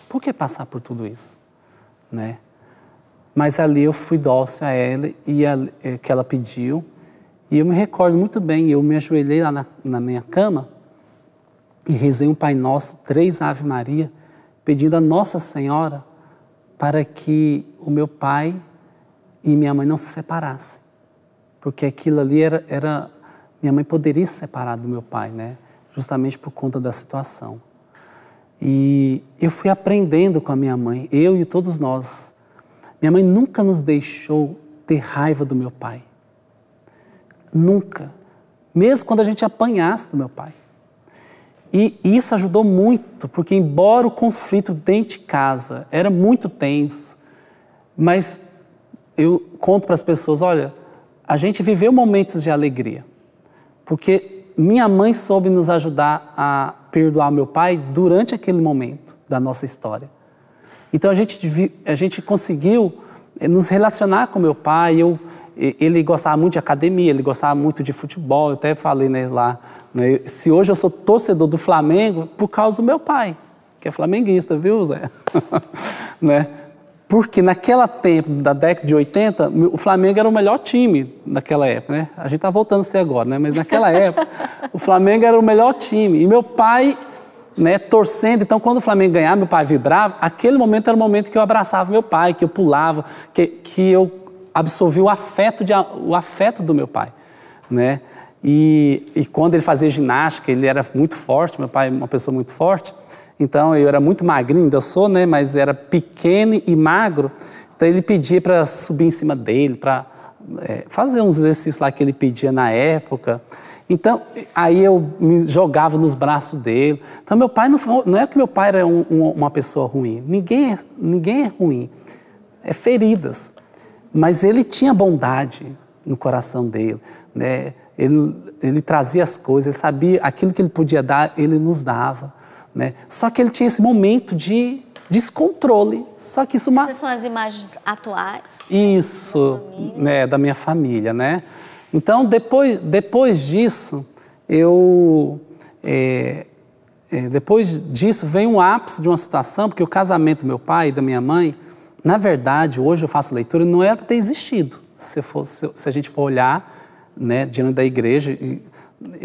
Por que passar por tudo isso? Né? Mas ali eu fui dócil a ela e que ela pediu. E eu me recordo muito bem, eu me ajoelhei lá na minha cama e rezei um Pai Nosso, 3 Ave Maria, pedindo a Nossa Senhora para que o meu pai e minha mãe não se separassem. Porque aquilo ali minha mãe poderia se separar do meu pai, né? Justamente por conta da situação. E eu fui aprendendo com a minha mãe, eu e todos nós. Minha mãe nunca nos deixou ter raiva do meu pai. Nunca. Mesmo quando a gente apanhasse do meu pai. E isso ajudou muito, porque embora o conflito dentro de casa era muito tenso, mas eu conto para as pessoas, olha, a gente viveu momentos de alegria, porque minha mãe soube nos ajudar a perdoar meu pai durante aquele momento da nossa história. Então a gente conseguiu nos relacionar com meu pai. Ele gostava muito de academia, ele gostava muito de futebol. Eu até falei, né, lá, né, se hoje eu sou torcedor do Flamengo, por causa do meu pai, que é flamenguista, viu, Zé? Né? Porque naquela tempo, da década de 80, o Flamengo era o melhor time naquela época, né? A gente tá voltando a ser agora, né? Mas naquela época, o Flamengo era o melhor time. E meu pai, né, torcendo, então quando o Flamengo ganhava, meu pai vibrava, aquele momento era o momento que eu abraçava meu pai, que eu pulava, que eu absorvi o afeto do meu pai, né? E quando ele fazia ginástica, ele era muito forte, meu pai é uma pessoa muito forte, então eu era muito magrinho, ainda sou, né? Mas era pequeno e magro, então ele pedia para subir em cima dele, para fazer uns exercícios lá que ele pedia na época. Então, aí eu me jogava nos braços dele. Então, meu pai não é que meu pai era uma pessoa ruim. Ninguém é ruim. É feridas. Mas ele tinha bondade no coração dele, né? Ele trazia as coisas, ele sabia aquilo que ele podia dar, ele nos dava, né? Só que ele tinha esse momento de descontrole. Só que isso... Essas são as imagens atuais? Isso, né, da minha família, né? Então, depois disso, depois disso veio um ápice de uma situação, porque o casamento do meu pai e da minha mãe, na verdade, hoje eu faço leitura, não era para ter existido. Se a gente for olhar, né, diante da igreja,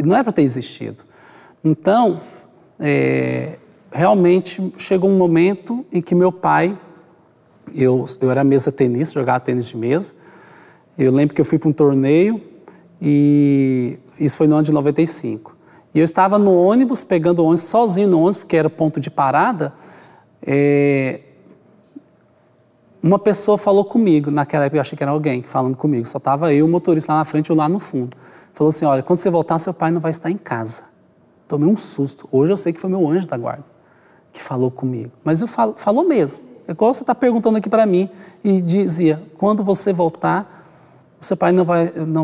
não era para ter existido. Então, realmente chegou um momento em que meu pai, eu era mesa tenista, jogava tênis de mesa. Eu lembro que eu fui para um torneio, e isso foi no ano de 95. E eu estava no ônibus, pegando o ônibus, sozinho no ônibus, porque era ponto de parada. Uma pessoa falou comigo, naquela época eu achei que era alguém falando comigo, só estava eu, o motorista lá na frente, eu lá no fundo. Falou assim, olha, quando você voltar, seu pai não vai estar em casa. Tomei um susto. Hoje eu sei que foi meu anjo da guarda que falou comigo. Mas falou mesmo. É igual você está perguntando aqui para mim, e dizia, quando você voltar, o seu pai não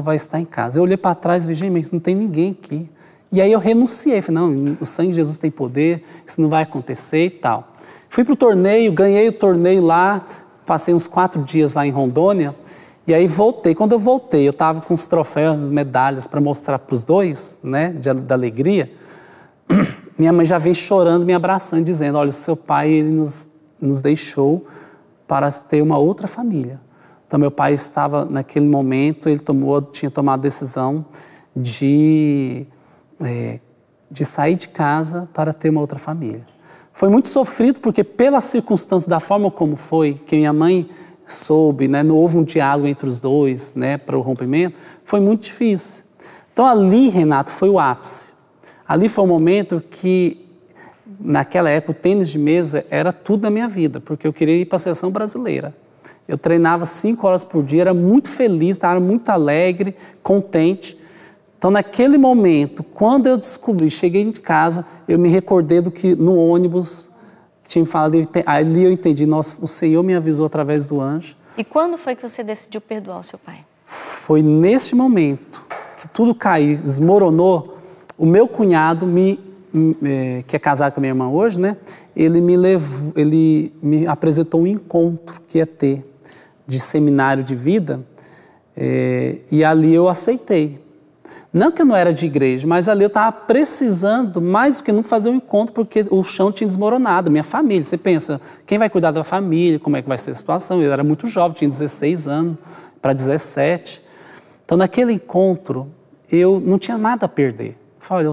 vai estar em casa. Eu olhei para trás e vi, gente, não tem ninguém aqui. E aí eu renunciei, falei, não, o sangue de Jesus tem poder, isso não vai acontecer e tal. Fui para o torneio, ganhei o torneio lá, passei uns 4 dias lá em Rondônia, e aí voltei. Quando eu voltei, eu estava com os troféus, medalhas para mostrar para os dois, né, da alegria. Minha mãe já veio chorando, me abraçando, dizendo, olha, o seu pai, ele nos deixou para ter uma outra família. Então, meu pai estava, naquele momento, ele tinha tomado a decisão de sair de casa para ter uma outra família. Foi muito sofrido, porque pelas circunstâncias, da forma como foi, que minha mãe soube, né, não houve um diálogo entre os dois, né, para o rompimento, foi muito difícil. Então, ali, Renato, foi o ápice. Ali foi o momento que, naquela época, o tênis de mesa era tudo na minha vida, porque eu queria ir para a seleção brasileira. Eu treinava 5 horas por dia, era muito feliz, estava muito alegre, contente. Então, naquele momento, quando eu descobri, cheguei em casa, eu me recordei do que no ônibus tinha me falado, ali eu entendi, nossa, o Senhor me avisou através do anjo. E quando foi que você decidiu perdoar o seu pai? Foi neste momento que tudo caiu, desmoronou. O meu cunhado, que é casado com a minha irmã hoje, né? Ele me apresentou um encontro que ia ter de seminário de vida, e ali eu aceitei. Não que eu não era de igreja, mas ali eu estava precisando, mais do que nunca, fazer um encontro, porque o chão tinha desmoronado, minha família. Você pensa, quem vai cuidar da família, como é que vai ser a situação? Eu era muito jovem, tinha 16 anos para 17. Então, naquele encontro, eu não tinha nada a perder. Eu falei,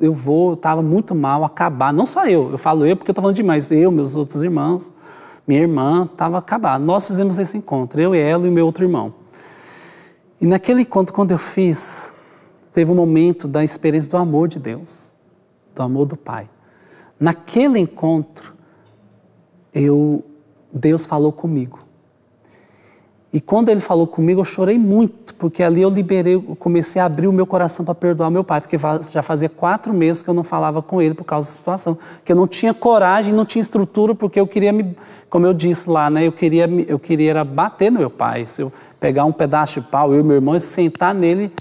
eu estava muito mal, acabar. Não só eu falo eu porque eu estou falando demais. Eu, meus outros irmãos, minha irmã, estava acabado. Nós fizemos esse encontro, eu e ela e o meu outro irmão. E naquele encontro, quando eu fiz, teve um momento da experiência do amor de Deus, do amor do Pai. Naquele encontro, Deus falou comigo. E quando Ele falou comigo, eu chorei muito, porque ali eu comecei a abrir o meu coração para perdoar meu pai, porque já fazia 4 meses que eu não falava com ele por causa da situação, que eu não tinha coragem, não tinha estrutura, porque eu queria como eu disse lá, né, eu queria era bater no meu pai, se eu pegar um pedaço de pau, eu e meu irmão, sentar nele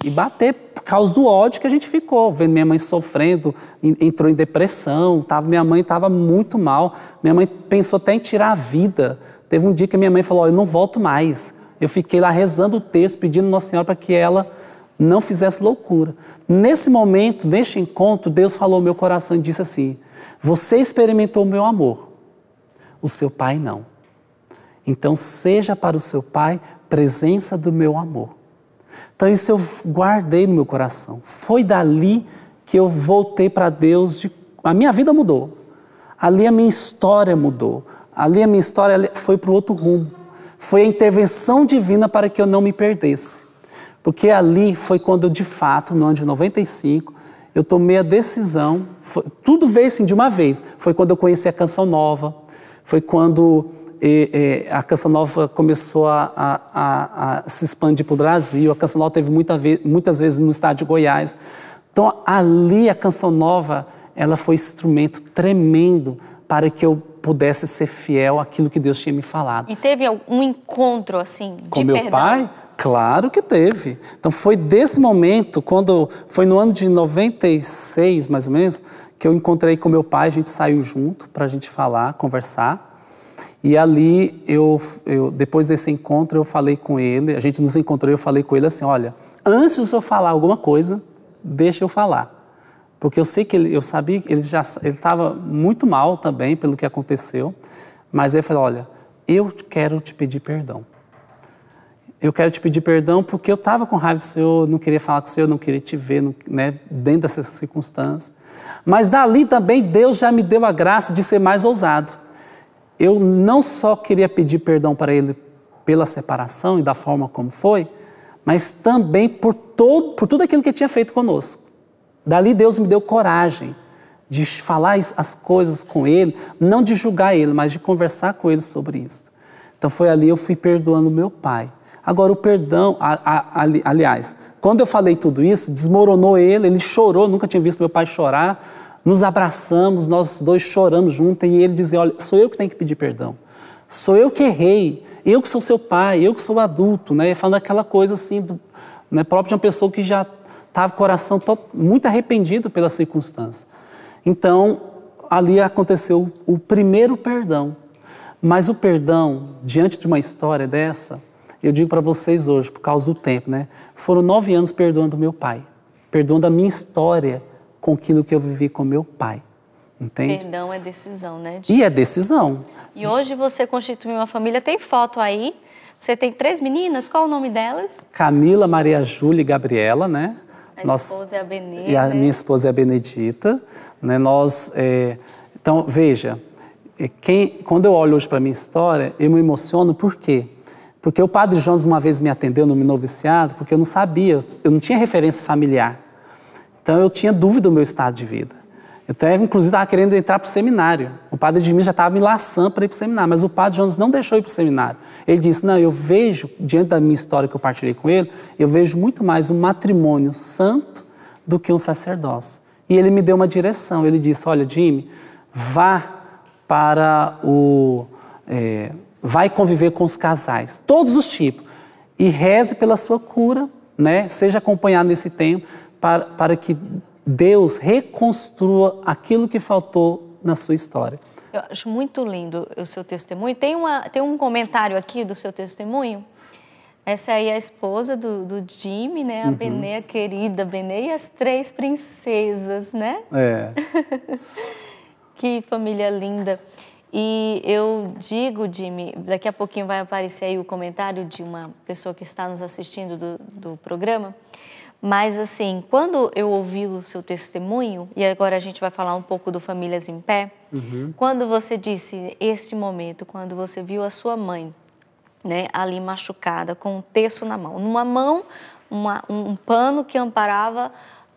e bater, por causa do ódio que a gente ficou, vendo minha mãe sofrendo, entrou em depressão, minha mãe estava muito mal, minha mãe pensou até em tirar a vida. Teve um dia que minha mãe falou, eu não volto mais. Eu fiquei lá rezando o texto, pedindo a Nossa Senhora para que ela não fizesse loucura. Nesse momento, neste encontro, Deus falou ao meu coração e disse assim, você experimentou o meu amor, o seu pai não. Então seja para o seu pai presença do meu amor. Então isso eu guardei no meu coração. Foi dali que eu voltei para Deus, a minha vida mudou. Ali a minha história mudou. Ali a minha história foi para o outro rumo. Foi a intervenção divina para que eu não me perdesse. Porque ali foi quando eu, de fato, no ano de 95, eu tomei a decisão, tudo veio assim de uma vez. Foi quando eu conheci a Canção Nova, foi quando a Canção Nova começou a se expandir para o Brasil. A Canção Nova teve muitas vezes no estado de Goiás. Então ali a Canção Nova, ela foi instrumento tremendo para que eu pudesse ser fiel àquilo que Deus tinha me falado. E teve um encontro, assim, de com meu perdão? pai? Claro que teve. Então foi desse momento, foi no ano de 96, mais ou menos, que eu encontrei com meu pai, a gente saiu junto para a gente falar, conversar. E ali, depois desse encontro, eu falei com ele, a gente nos encontrou e eu falei com ele assim, olha, antes de eu falar alguma coisa, deixa eu falar. Porque eu sei que eu sabia que ele estava muito mal também pelo que aconteceu, mas ele falou, olha, eu quero te pedir perdão. Eu quero te pedir perdão porque eu estava com raiva do Senhor, não queria falar com o Senhor, não queria te ver, né, dentro dessas circunstâncias. Mas dali também Deus já me deu a graça de ser mais ousado. Eu não só queria pedir perdão para ele pela separação e da forma como foi, mas também por tudo aquilo que ele tinha feito conosco. Dali Deus me deu coragem de falar as coisas com ele, não de julgar ele, mas de conversar com ele sobre isso. Então foi ali eu fui perdoando meu pai. Agora o perdão, aliás, quando eu falei tudo isso, desmoronou ele chorou, nunca tinha visto meu pai chorar, nos abraçamos, nós dois choramos juntos e ele dizia, olha, sou eu que tenho que pedir perdão, sou eu que errei, eu que sou seu pai, eu que sou adulto, né? Falando aquela coisa assim, né, próprio de uma pessoa que já estava com o coração muito arrependido pela circunstância. Então, ali aconteceu o primeiro perdão. Mas o perdão, diante de uma história dessa, eu digo para vocês hoje, por causa do tempo, né? Foram 9 anos perdoando meu pai. Perdoando a minha história com aquilo que eu vivi com meu pai. Entende? Perdão é decisão, né? E é decisão. E hoje você constituiu uma família, tem foto aí. Você tem 3 meninas, qual o nome delas? Camila, Maria Júlia e Gabriela, né? A esposa é a Benedita. E a minha esposa é a Benedita. Né? Então, veja, quando eu olho hoje para a minha história, eu me emociono, por quê? Porque o Padre Jonas uma vez me atendeu no meu noviciado, porque eu não sabia, eu não tinha referência familiar. Então, eu tinha dúvida do meu estado de vida. Eu, inclusive, estava querendo entrar para o seminário. O Padre Edmir já estava me laçando para ir para o seminário, mas o Padre Jonas não deixou ir para o seminário. Ele disse, não, eu vejo, diante da minha história que eu partilhei com ele, eu vejo muito mais um matrimônio santo do que um sacerdócio. E ele me deu uma direção, ele disse, olha, Jimmy, vai conviver com os casais, todos os tipos, e reze pela sua cura, né? Seja acompanhado nesse tempo, para que Deus reconstrua aquilo que faltou na sua história. Eu acho muito lindo o seu testemunho. Tem um comentário aqui do seu testemunho. Essa aí é a esposa do Jimmy, né? A Benê, a querida Benê, e as 3 princesas, né? É. Que família linda. E eu digo, Jimmy, daqui a pouquinho vai aparecer aí o comentário de uma pessoa que está nos assistindo do programa, mas assim, quando eu ouvi o seu testemunho, e agora a gente vai falar um pouco do Famílias em Pé, quando você disse este momento, quando você viu a sua mãe, né, ali machucada, com um terço na mão, numa mão, um pano que amparava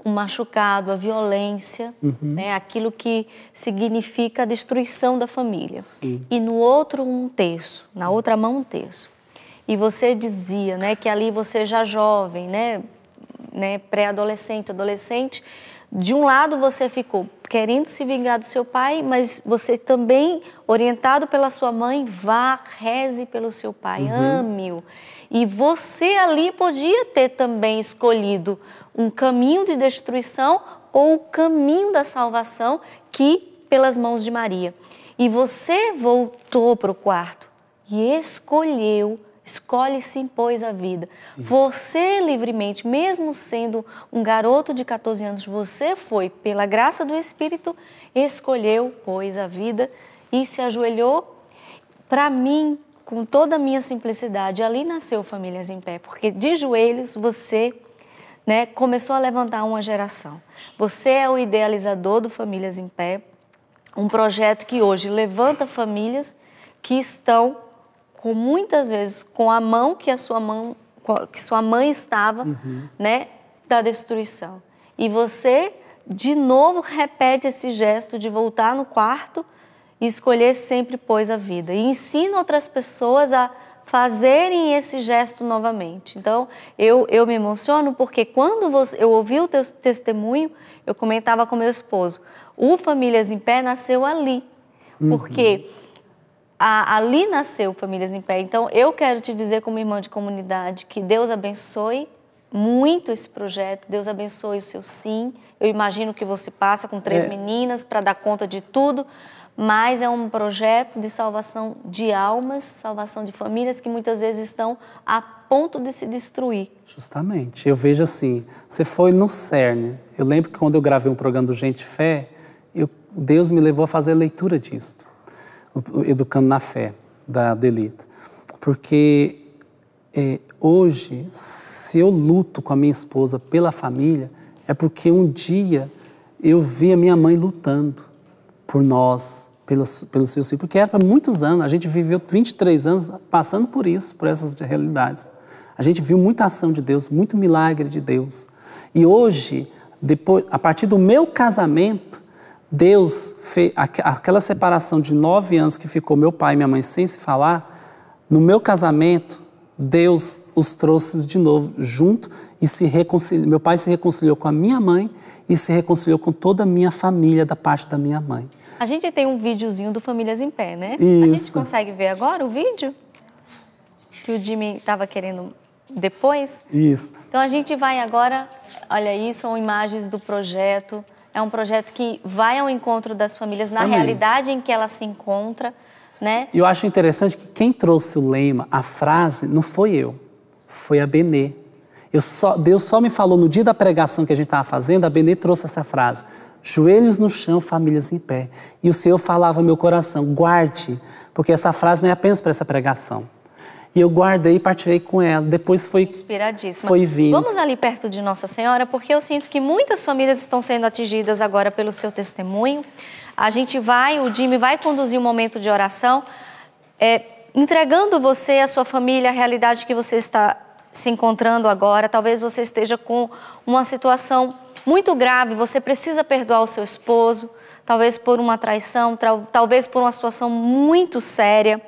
o machucado, a violência, né, aquilo que significa a destruição da família. Sim. E no outro um terço, na outra mão um terço. E você dizia, né, que ali você já jovem, né, pré-adolescente, adolescente, de um lado você ficou querendo se vingar do seu pai, mas você também, orientado pela sua mãe, vá, reze pelo seu pai, ame-o. E você ali podia ter também escolhido um caminho de destruição ou o caminho da salvação que pelas mãos de Maria. E você voltou para o quarto e escolhe se impôs a vida. Isso. Você livremente, mesmo sendo um garoto de 14 anos, você foi, pela graça do Espírito, escolheu, pôs a vida e se ajoelhou. Para mim, com toda a minha simplicidade, ali nasceu Famílias em Pé, porque de joelhos você, né, começou a levantar uma geração. Você é o idealizador do Famílias em Pé, um projeto que hoje levanta famílias que estão com muitas vezes com a mão que sua mãe estava, né, da destruição. E você de novo repete esse gesto de voltar no quarto e escolher sempre pôs a vida. E ensina outras pessoas a fazerem esse gesto novamente. Então, eu me emociono porque quando eu ouvi o teu testemunho, eu comentava com meu esposo, o Famílias em Pé nasceu ali, porque ali nasceu Famílias em Pé. Então, eu quero te dizer como irmã de comunidade que Deus abençoe muito esse projeto, Deus abençoe o seu sim. Eu imagino que você passa com 3 meninas para dar conta de tudo, mas é um projeto de salvação de almas, salvação de famílias que muitas vezes estão a ponto de se destruir. Justamente. Eu vejo assim, você foi no cerne. Eu lembro que quando eu gravei um programa do Gente Fé, Deus me levou a fazer a leitura disto, Educando na Fé, da Adelita. Porque hoje, se eu luto com a minha esposa pela família, é porque um dia eu vi a minha mãe lutando por nós, pelos seus filhos, porque era para muitos anos, a gente viveu 23 anos passando por isso, por essas realidades. A gente viu muita ação de Deus, muito milagre de Deus. E hoje, depois, a partir do meu casamento, Deus fez aquela separação de 9 anos que ficou meu pai e minha mãe sem se falar, no meu casamento, Deus os trouxe de novo junto e se reconciliou. Meu pai se reconciliou com a minha mãe e se reconciliou com toda a minha família da parte da minha mãe. A gente tem um videozinho do Famílias em Pé, né? Isso. A gente consegue ver agora o vídeo? Que o Jimmy estava querendo depois? Isso. Então a gente vai agora, olha aí, são imagens do projeto. É um projeto que vai ao encontro das famílias na realidade em que ela se encontra, né? E eu acho interessante que quem trouxe o lema, a frase, não foi eu, foi a Benê. Deus só me falou no dia da pregação que a gente estava fazendo, a Benê trouxe essa frase, joelhos no chão, famílias em pé. E o Senhor falava ao meu coração, guarde, porque essa frase não é apenas para essa pregação. E eu guardei e partilhei com ela. Depois foi inspiradíssima. Foi vindo. Vamos ali perto de Nossa Senhora, porque eu sinto que muitas famílias estão sendo atingidas agora pelo seu testemunho. O Jimmy vai conduzir um momento de oração, entregando você, a sua família, a realidade que você está se encontrando agora. Talvez você esteja com uma situação muito grave, você precisa perdoar o seu esposo, talvez por uma traição, talvez por uma situação muito séria.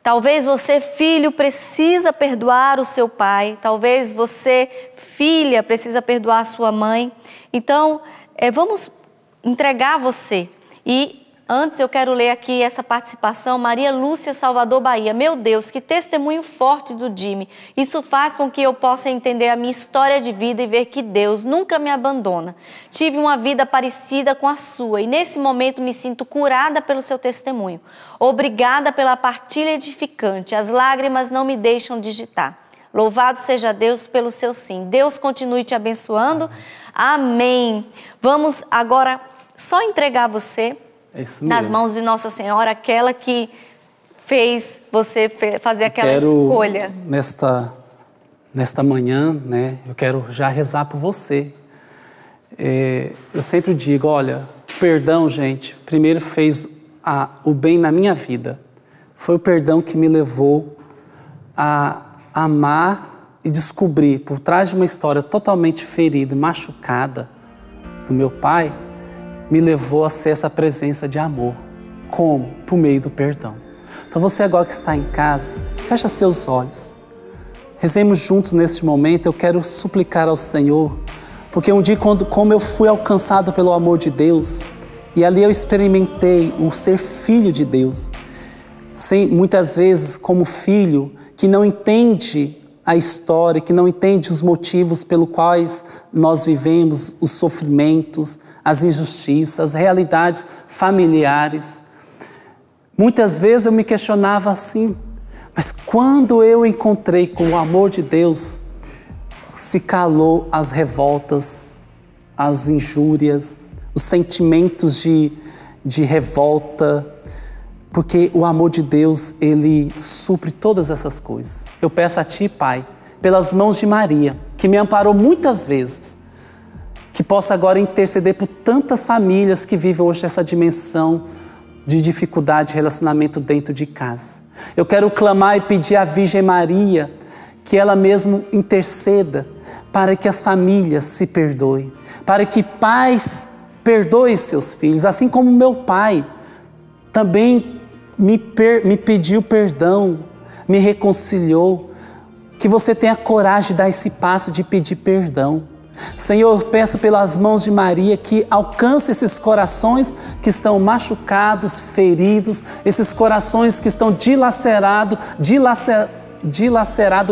Talvez você, filho, precisa perdoar o seu pai. Talvez você, filha, precisa perdoar a sua mãe. Então, vamos entregar você. E antes eu quero ler aqui essa participação, Maria Lúcia, Salvador, Bahia. Meu Deus, que testemunho forte do Jimmy. Isso faz com que eu possa entender a minha história de vida e ver que Deus nunca me abandona. Tive uma vida parecida com a sua e nesse momento me sinto curada pelo seu testemunho. Obrigada pela partilha edificante. As lágrimas não me deixam digitar. Louvado seja Deus pelo seu sim. Deus continue te abençoando. Amém. Vamos agora só entregar você nas mãos de Nossa Senhora, aquela que fez você fazer aquela escolha. Nesta manhã, né, eu quero já rezar por você. Eu sempre digo, olha, perdão, gente, primeiro fez o bem na minha vida. Foi o perdão que me levou a amar e descobrir, por trás de uma história totalmente ferida e machucada do meu pai, me levou a ser essa presença de amor. Como? Por meio do perdão. Então você agora que está em casa, fecha seus olhos. Rezemos juntos neste momento. Eu quero suplicar ao Senhor, porque um dia como eu fui alcançado pelo amor de Deus, e ali eu experimentei o ser filho de Deus, muitas vezes como filho que não entende a história, que não entende os motivos pelos quais nós vivemos, os sofrimentos, as injustiças, as realidades familiares. Muitas vezes eu me questionava assim, mas quando eu encontrei com o amor de Deus, se calou as revoltas, as injúrias, os sentimentos de revolta, porque o amor de Deus, Ele supre todas essas coisas. Eu peço a Ti, Pai, pelas mãos de Maria, que me amparou muitas vezes, que possa agora interceder por tantas famílias que vivem hoje essa dimensão de dificuldade de relacionamento dentro de casa. Eu quero clamar e pedir à Virgem Maria que ela mesmo interceda para que as famílias se perdoem, para que pais perdoem seus filhos, assim como meu pai também me pediu perdão, me reconciliou, que você tenha coragem de dar esse passo de pedir perdão. Senhor, eu peço pelas mãos de Maria que alcance esses corações que estão machucados, feridos, esses corações que estão dilacerados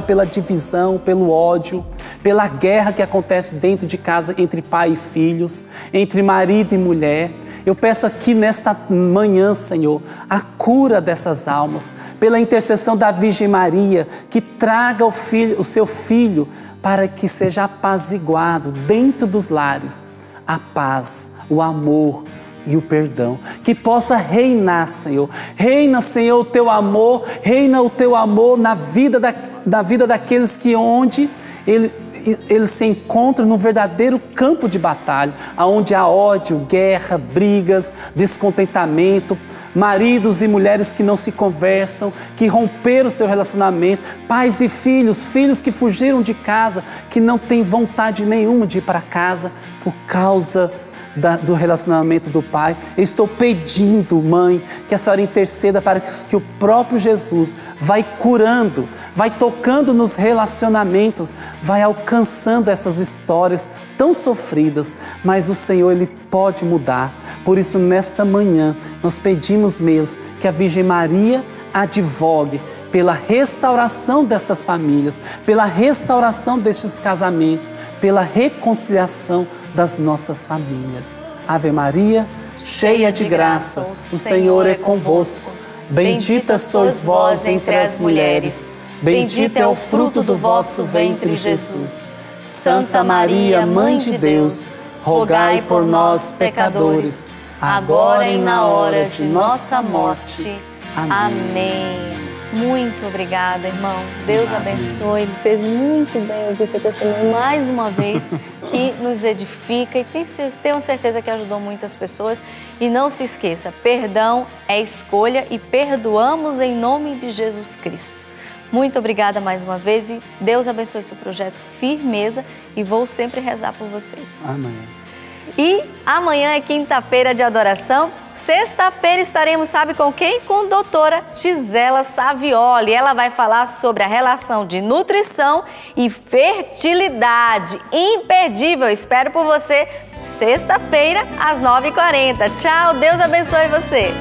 pela divisão, pelo ódio, pela guerra que acontece dentro de casa entre pai e filhos, entre marido e mulher. Eu peço aqui nesta manhã, Senhor, a cura dessas almas, pela intercessão da Virgem Maria, que traga o seu filho para que seja apaziguado dentro dos lares a paz, o amor e o perdão, que possa reinar, Senhor. Reina, Senhor, o Teu amor, reina o Teu amor na vida daqueles que onde eles se encontram no verdadeiro campo de batalha, onde há ódio, guerra, brigas, descontentamento, maridos e mulheres que não se conversam, que romperam seu relacionamento, pais e filhos que fugiram de casa, que não têm vontade nenhuma de ir para casa por causa do relacionamento do Pai. Eu estou pedindo, Mãe, que a Senhora interceda para que o próprio Jesus vai curando, vai tocando nos relacionamentos, vai alcançando essas histórias tão sofridas, mas o Senhor, Ele pode mudar. Por isso, nesta manhã, nós pedimos mesmo que a Virgem Maria advogue pela restauração destas famílias, pela restauração destes casamentos, pela reconciliação das nossas famílias. Ave Maria, cheia de graça, o Senhor é convosco. Bendita sois vós entre as mulheres, bendito é o fruto do vosso ventre, Jesus. Santa Maria, Mãe de Deus, rogai por nós, pecadores, agora e na hora de nossa morte. Amém. Muito obrigada, irmão. Deus abençoe. Ele fez muito bem ouvir seu testemunho mais uma vez, que nos edifica e tenho certeza que ajudou muitas pessoas. E não se esqueça, perdão é escolha e perdoamos em nome de Jesus Cristo. Muito obrigada mais uma vez e Deus abençoe seu projeto Firmeza e vou sempre rezar por vocês. Amém. E amanhã é quinta-feira de adoração. Sexta-feira estaremos, sabe com quem? Com a doutora Gisela Savioli. Ela vai falar sobre a relação de nutrição e fertilidade. Imperdível. Espero por você sexta-feira às 9h40. Tchau, Deus abençoe você.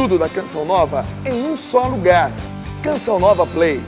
Tudo da Canção Nova em um só lugar. Canção Nova Play.